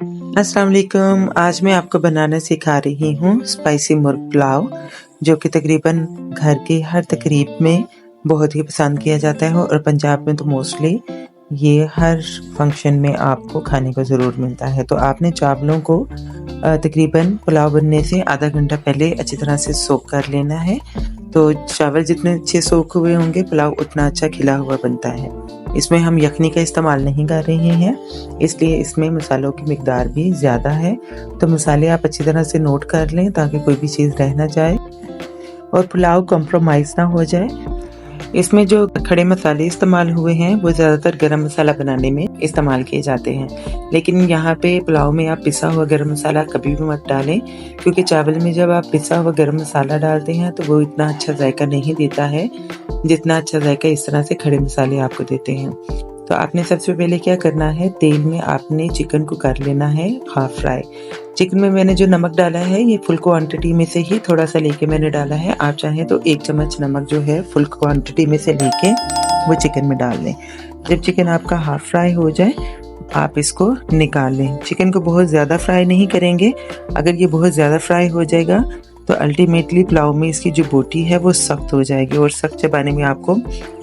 अस्सलाम वालेकुम। आज मैं आपको बनाना सिखा रही हूँ स्पाइसी मुर्ग पुलाव, जो कि तकरीबन घर की हर तकरीब में बहुत ही पसंद किया जाता है और पंजाब में तो मोस्टली ये हर फंक्शन में आपको खाने को ज़रूर मिलता है। तो आपने चावलों को तकरीबन पुलाव बनने से आधा घंटा पहले अच्छी तरह से सोक कर लेना है। तो चावल जितने अच्छे सोक हुए होंगे पुलाव उतना अच्छा खिला हुआ बनता है। इसमें हम यखनी का इस्तेमाल नहीं कर रहे हैं, इसलिए इसमें मसालों की मिकदार भी ज़्यादा है। तो मसाले आप अच्छी तरह से नोट कर लें ताकि कोई भी चीज़ रह ना जाए और पुलाव कॉम्प्रोमाइज़ ना हो जाए। इसमें जो खड़े मसाले इस्तेमाल हुए हैं वो ज़्यादातर गरम मसाला बनाने में इस्तेमाल किए जाते हैं, लेकिन यहाँ पे पुलाव में आप पिसा हुआ गरम मसाला कभी भी मत डालें, क्योंकि चावल में जब आप पिसा हुआ गरम मसाला डालते हैं तो वो इतना अच्छा जायका नहीं देता है जितना अच्छा जायका इस तरह से खड़े मसाले आपको देते हैं। तो आपने सबसे पहले क्या करना है, तेल में आपने चिकन को कर लेना है हाफ फ्राई। चिकन में मैंने जो नमक डाला है ये फुल क्वांटिटी में से ही थोड़ा सा लेके मैंने डाला है। आप चाहें तो 1 चम्मच नमक जो है फुल क्वांटिटी में से लेके वो चिकन में डाल लें। जब चिकन आपका हाफ फ्राई हो जाए आप इसको निकाल लें। चिकन को बहुत ज़्यादा फ्राई नहीं करेंगे, अगर ये बहुत ज़्यादा फ्राई हो जाएगा तो अल्टीमेटली पुलाव में इसकी जो बोटी है वो सख्त हो जाएगी और सख्त चबाने में आपको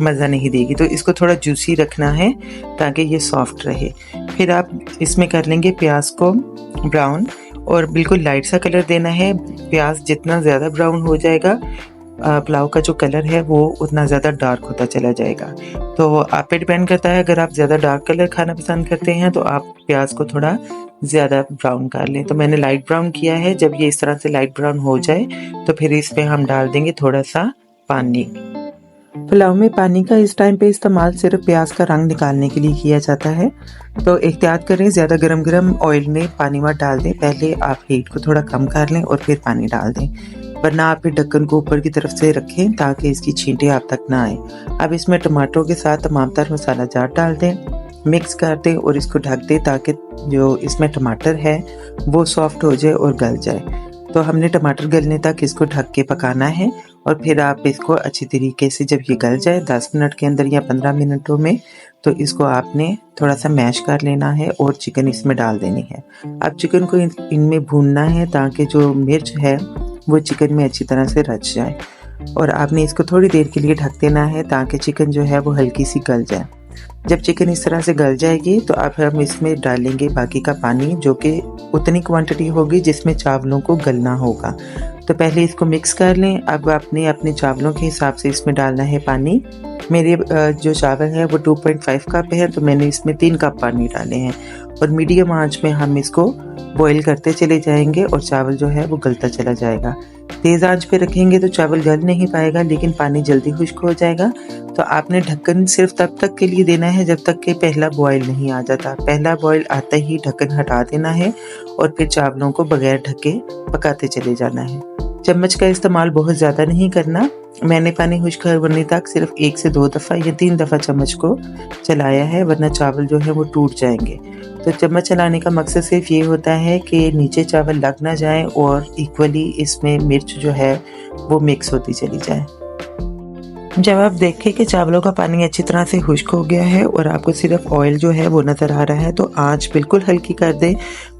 मज़ा नहीं देगी। तो इसको थोड़ा जूसी रखना है ताकि ये सॉफ्ट रहे। फिर आप इसमें कर लेंगे प्याज को ब्राउन और बिल्कुल लाइट सा कलर देना है। प्याज जितना ज़्यादा ब्राउन हो जाएगा पुलाव का जो कलर है वो उतना ज़्यादा डार्क होता चला जाएगा। तो आप पे डिपेंड करता है, अगर आप ज़्यादा डार्क कलर खाना पसंद करते हैं तो आप प्याज को थोड़ा ज़्यादा ब्राउन कर लें। तो मैंने लाइट ब्राउन किया है। जब ये इस तरह से लाइट ब्राउन हो जाए तो फिर इसमें हम डाल देंगे थोड़ा सा पानी। पुलाव में पानी का इस टाइम पे इस्तेमाल सिर्फ प्याज का रंग निकालने के लिए किया जाता है, तो एहतियात करें, ज़्यादा गरम ऑयल में पानी मत डाल दें। पहले आप हीट को थोड़ा कम कर लें और फिर पानी डाल दें, वरना आप फिर ढक्कन को ऊपर की तरफ से रखें ताकि इसकी छींटे आप तक ना आए। अब इसमें टमाटरों के साथ तमाम तर मसाला जाट डाल दें, मिक्स कर दें और इसको ढक दें ताकि जो इसमें टमाटर है वो सॉफ्ट हो जाए और गल जाए। तो हमने टमाटर गलने तक इसको ढक के पकाना है और फिर आप इसको अच्छी तरीके से जब ये गल जाए 10 मिनट के अंदर या 15 मिनटों में, तो इसको आपने थोड़ा सा मैश कर लेना है और चिकन इसमें डाल देनी है। अब चिकन को इनमें भूनना है ताकि जो मिर्च है वो चिकन में अच्छी तरह से रच जाए और आपने इसको थोड़ी देर के लिए ढक देना है ताकि चिकन जो है वो हल्की सी गल जाए। जब चिकन इस तरह से गल जाएगी तो अब हम इसमें डालेंगे बाकी का पानी, जो कि उतनी क्वांटिटी होगी जिसमें चावलों को गलना होगा। तो पहले इसको मिक्स कर लें। अब आपने अपने चावलों के हिसाब से इसमें डालना है पानी। मेरे जो चावल है वो 2.5 कप है, तो मैंने इसमें 3 कप पानी डाले हैं और मीडियम आंच में हम इसको बॉईल करते चले जाएंगे और चावल जो है वो गलता चला जाएगा। तेज़ आंच पे रखेंगे तो चावल गल नहीं पाएगा, लेकिन पानी जल्दी खुश्क हो जाएगा। तो आपने ढक्कन सिर्फ तब तक के लिए देना है जब तक कि पहला बॉईल नहीं आ जाता। पहला बॉईल आते ही ढक्कन हटा देना है और फिर चावलों को बगैर ढके पकाते चले जाना है। चम्मच का इस्तेमाल बहुत ज़्यादा नहीं करना। मैंने पानी खुश्क होने तक सिर्फ 1 से 2 दफ़ा या 3 दफ़ा चम्मच को चलाया है, वरना चावल जो है वो टूट जाएंगे। तो चम्मच चलाने का मकसद सिर्फ ये होता है कि नीचे चावल लग ना जाए और इक्वली इसमें मिर्च जो है वो मिक्स होती चली जाए। जब आप देखें कि चावलों का पानी अच्छी तरह से खुश्क हो गया है और आपको सिर्फ ऑयल जो है वो नज़र आ रहा है, तो आंच बिल्कुल हल्की कर दें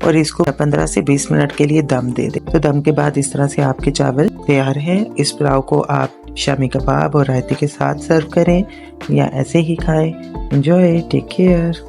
और इसको 15 से 20 मिनट के लिए दम दे दें। तो दम के बाद इस तरह से आपके चावल तैयार हैं। इस पुलाव को आप शामी कबाब और रायते के साथ सर्व करें या ऐसे ही खाएं। Enjoy, take care.